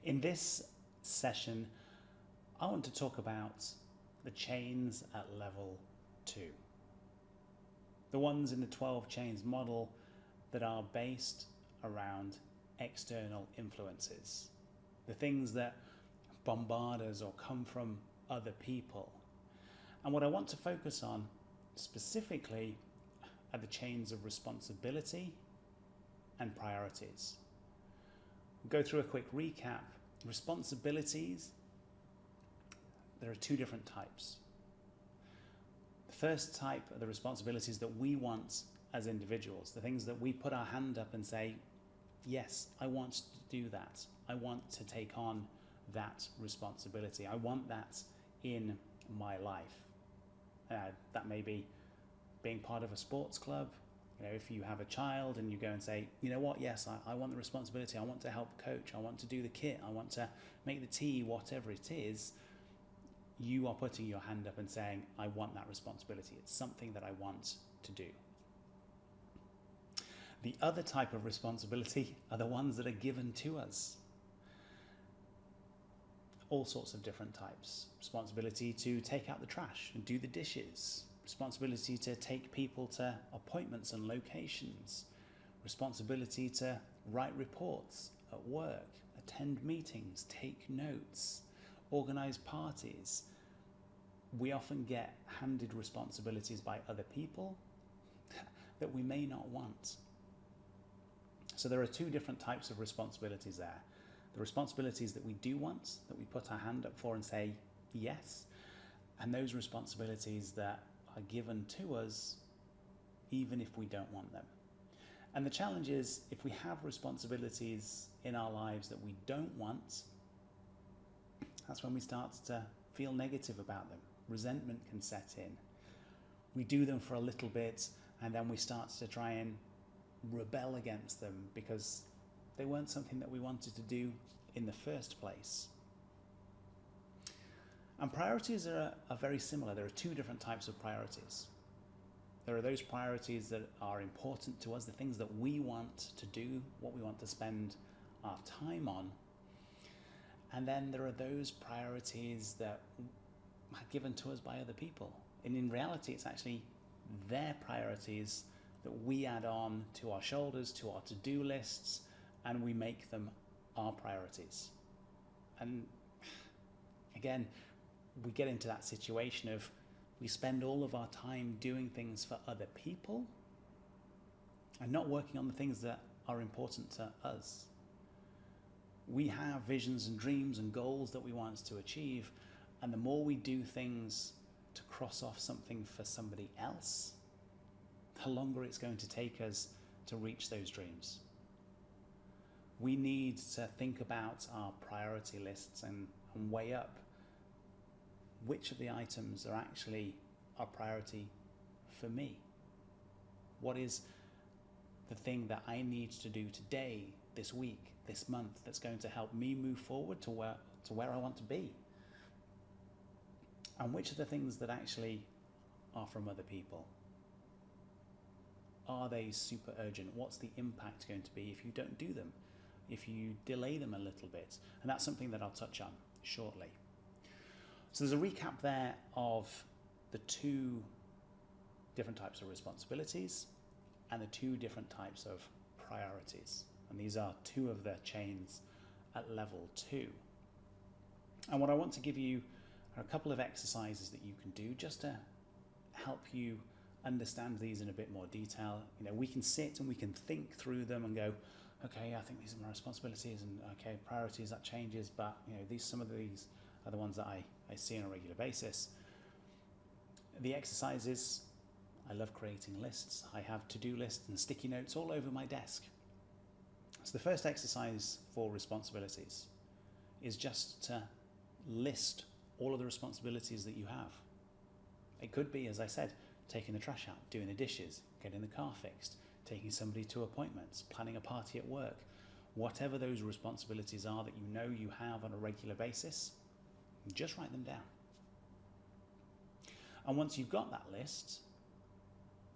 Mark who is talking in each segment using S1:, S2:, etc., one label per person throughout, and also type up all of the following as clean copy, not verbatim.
S1: In this session, I want to talk about the chains at level 2. The ones in the 12 chains model that are based around external influences. The things that bombard us or come from other people. And what I want to focus on specifically are the chains of responsibility and priorities. We'll go through a quick recap. Responsibilities, there are 2 different types. The first type are the responsibilities that we want as individuals, the things that we put our hand up and say, yes, I want to do that. I want to take on that responsibility. I want that in my life. That may be being part of a sports club. If you have a child and you go and say, you know what, yes, I want the responsibility. I want to help coach. I want to do the kit. I want to make the tea, whatever it is. You are putting your hand up and saying, I want that responsibility. It's something that I want to do. The other type of responsibility are the ones that are given to us. All sorts of different types. Responsibility to take out the trash and do the dishes. Responsibility to take people to appointments and locations. Responsibility to write reports at work, attend meetings, take notes, organise parties. We often get handed responsibilities by other people that we may not want. So there are 2 different types of responsibilities there. The responsibilities that we do want, that we put our hand up for and say yes, and those responsibilities that are given to us even if we don't want them. And the challenge is, if we have responsibilities in our lives that we don't want, that's when we start to feel negative about them. Resentment can set in. We do them for a little bit and then we start to try and rebel against them because they weren't something that we wanted to do in the first place. And priorities are very similar. There are 2 different types of priorities. There are those priorities that are important to us, the things that we want to do, what we want to spend our time on. And then there are those priorities that are given to us by other people. And in reality, it's actually their priorities that we add on to our shoulders, to our to-do lists, and we make them our priorities. And again, we get into that situation of we spend all of our time doing things for other people and not working on the things that are important to us. We have visions and dreams and goals that we want to achieve, and the more we do things to cross off something for somebody else, the longer it's going to take us to reach those dreams. We need to think about our priority lists and weigh up which of the items are actually our priority for me. What is the thing that I need to do today, this week, this month, that's going to help me move forward to where I want to be? And which are the things that actually are from other people? Are they super urgent? What's the impact going to be if you don't do them, if you delay them a little bit? And that's something that I'll touch on shortly. So there's a recap there of the 2 different types of responsibilities and the 2 different types of priorities. And these are 2 of the chains at level 2. And what I want to give you are a couple of exercises that you can do just to help you understand these in a bit more detail. We can sit and we can think through them and go, okay, I think these are my responsibilities, and okay, priorities, that changes, but some of these are the ones that I see on a regular basis. The exercises, I love creating lists. I have to-do lists and sticky notes all over my desk. So the first exercise for responsibilities is just to list all of the responsibilities that you have. It could be, as I said, taking the trash out, doing the dishes, getting the car fixed, taking somebody to appointments, planning a party at work. Whatever those responsibilities are that you know you have on a regular basis, just write them down. And once you've got that list,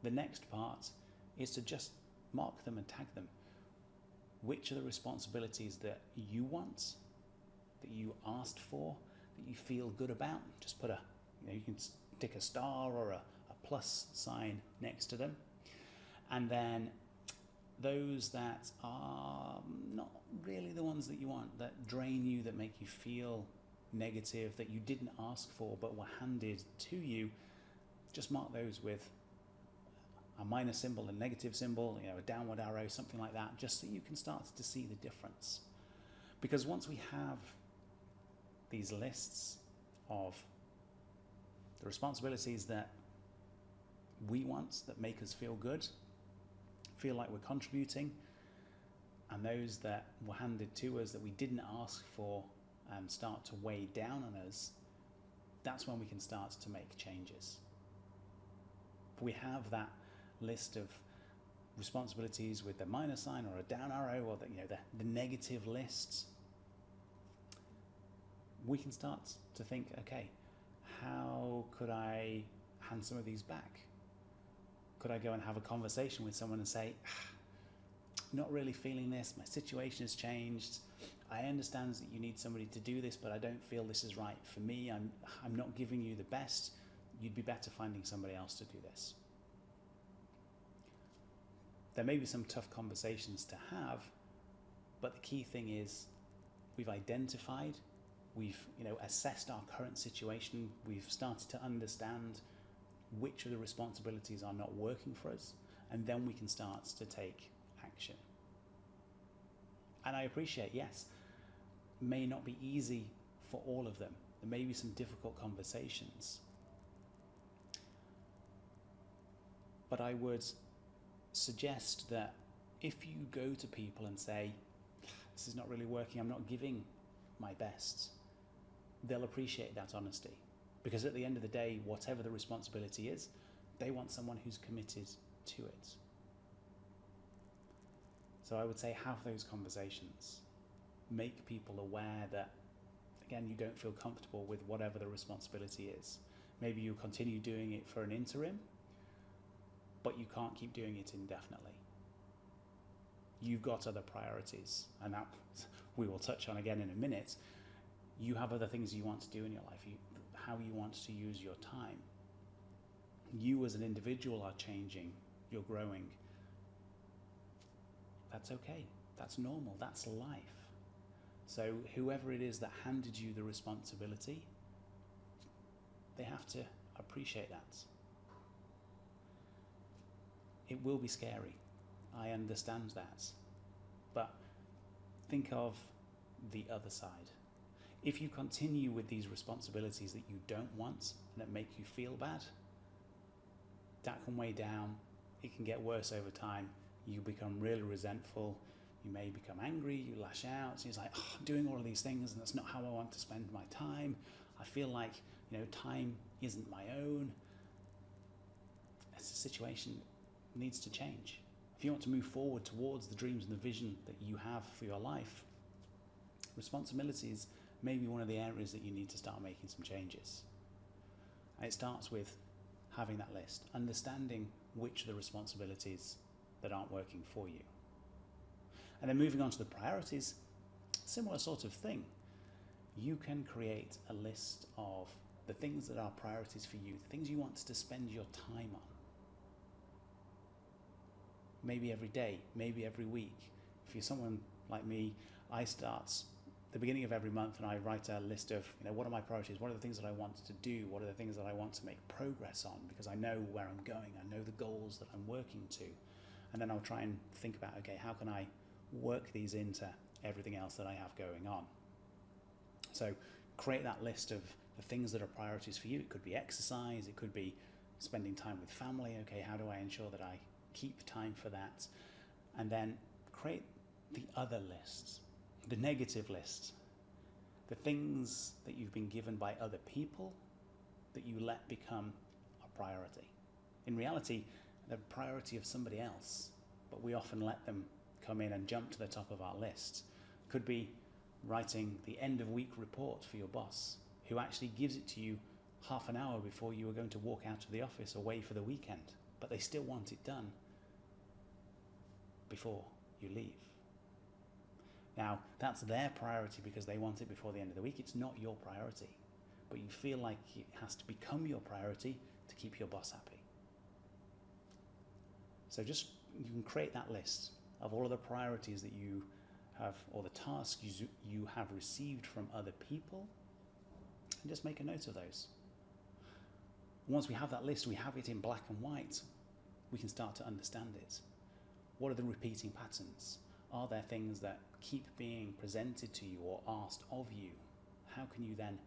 S1: the next part is to just mark them and tag them. Which are the responsibilities that you want that you asked for, that you feel good about. Just put you can stick a star or a plus sign next to them. And then those that are not really the ones that you want, that drain you, that make you feel negative, that you didn't ask for but were handed to you, just mark those with a minus symbol, a negative symbol, a downward arrow, something like that, just so you can start to see the difference. Because once we have these lists of the responsibilities that we want, that make us feel good, feel like we're contributing, and those that were handed to us that we didn't ask for and start to weigh down on us, that's when we can start to make changes. If we have that list of responsibilities with the minus sign or a down arrow, or the negative lists, we can start to think, okay, how could I hand some of these back? Could I go and have a conversation with someone and say, not really feeling this, my situation has changed, I understand that you need somebody to do this, but I don't feel this is right for me, I'm not giving you the best, you'd be better finding somebody else to do this. There may be some tough conversations to have, but the key thing is we've identified, we've assessed our current situation, we've started to understand which of the responsibilities are not working for us, and then we can start to take action. And I appreciate, yes, may not be easy for all of them. There may be some difficult conversations. But I would suggest that if you go to people and say, this is not really working, I'm not giving my best, they'll appreciate that honesty. Because at the end of the day, whatever the responsibility is, they want someone who's committed to it. So I would say have those conversations. Make people aware that, again, you don't feel comfortable with whatever the responsibility is. Maybe you continue doing it for an interim, but you can't keep doing it indefinitely. You've got other priorities, and that we will touch on again in a minute. You have other things you want to do in your life, how you want to use your time. You as an individual are changing, you're growing. That's okay, that's normal, that's life. So whoever it is that handed you the responsibility, they have to appreciate that. It will be scary, I understand that, but think of the other side. If you continue with these responsibilities that you don't want and that make you feel bad, that can weigh down, it can get worse over time, you become really resentful, you may become angry, you lash out, so it's like, I'm doing all of these things and that's not how I want to spend my time, I feel like time isn't my own. It's a situation that needs to change. If you want to move forward towards the dreams and the vision that you have for your life, responsibilities may be one of the areas that you need to start making some changes. And it starts with having that list, understanding which are the responsibilities that aren't working for you. And then moving on to the priorities, similar sort of thing. You can create a list of the things that are priorities for you, the things you want to spend your time on. Maybe every day, maybe every week. If you're someone like me, I start the beginning of every month and I write a list of, what are my priorities? What are the things that I want to do? What are the things that I want to make progress on? Because I know where I'm going. I know the goals that I'm working to. And then I'll try and think about, okay, how can I work these into everything else that I have going on? So create that list of the things that are priorities for you. It could be exercise. It could be spending time with family. Okay, how do I ensure that I keep time for that? And then create the other lists. The negative list, the things that you've been given by other people that you let become a priority. In reality, they're a priority of somebody else, but we often let them come in and jump to the top of our list. Could be writing the end of week report for your boss, who actually gives it to you half an hour before you are going to walk out of the office away for the weekend, but they still want it done before you leave. Now, that's their priority because they want it before the end of the week. It's not your priority, but you feel like it has to become your priority to keep your boss happy. So you can create that list of all of the priorities that you have, or the tasks you have received from other people, and just make a note of those. Once we have that list, we have it in black and white, we can start to understand it. What are the repeating patterns? Are there things that keep being presented to you or asked of you? How can you then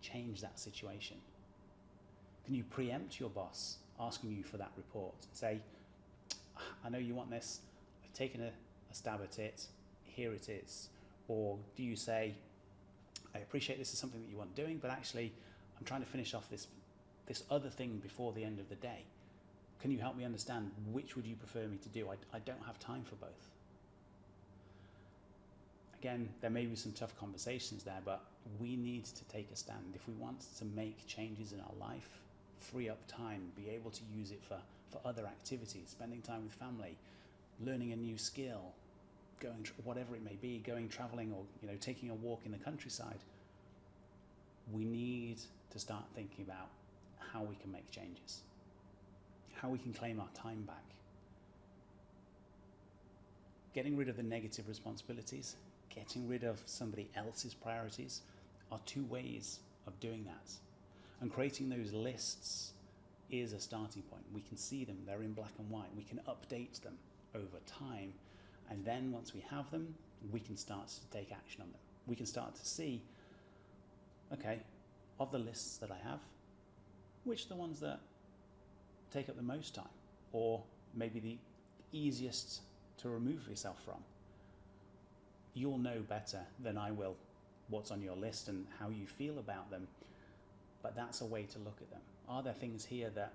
S1: change that situation? Can you preempt your boss asking you for that report? Say, I know you want this, I've taken a stab at it, here it is. Or do you say, I appreciate this is something that you want doing, but actually I'm trying to finish off this other thing before the end of the day. Can you help me understand which would you prefer me to do? I don't have time for both. Again, there may be some tough conversations there, but we need to take a stand. If we want to make changes in our life, free up time, be able to use it for other activities, spending time with family, learning a new skill, going whatever it may be, going traveling, or taking a walk in the countryside, we need to start thinking about how we can make changes, how we can claim our time back. Getting rid of the negative responsibilities, getting rid of somebody else's priorities are two ways of doing that. And creating those lists is a starting point. We can see them, they're in black and white. We can update them over time. And then once we have them, we can start to take action on them. We can start to see, okay, of the lists that I have, which are the ones that take up the most time, or maybe the easiest to remove yourself from. You'll know better than I will what's on your list and how you feel about them, but that's a way to look at them. Are there things here that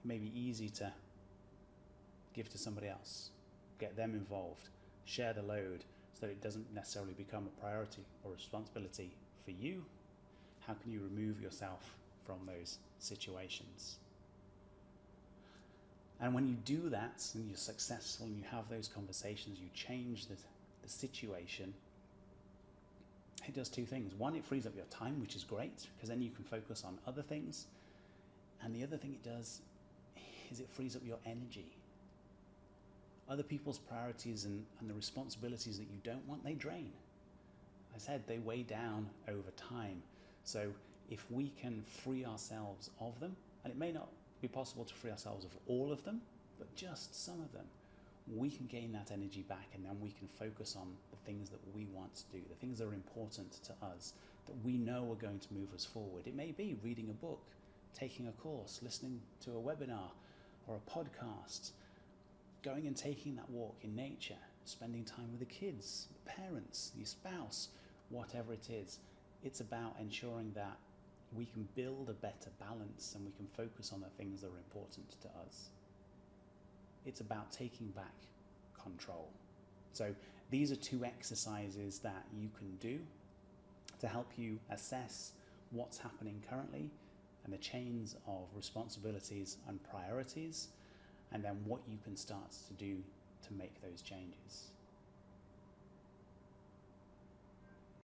S1: may be easy to give to somebody else, get them involved, share the load so that it doesn't necessarily become a priority or responsibility for you? How can you remove yourself from those situations? And when you do that and you're successful and you have those conversations, you change the situation, it does two things. One, it frees up your time, which is great, because then you can focus on other things. And the other thing it does is it frees up your energy. Other people's priorities and the responsibilities that you don't want, they drain. I said they weigh down over time. So if we can free ourselves of them, and it may not be possible to free ourselves of all of them, but just some of them, we can gain that energy back, and then we can focus on the things that we want to do, the things that are important to us, that we know are going to move us forward. It may be reading a book, taking a course, listening to a webinar or a podcast, going and taking that walk in nature, spending time with the kids, the parents, your spouse, whatever it is. It's about ensuring that we can build a better balance and we can focus on the things that are important to us. It's about taking back control. So these are two exercises that you can do to help you assess what's happening currently and the chains of responsibilities and priorities, and then what you can start to do to make those changes.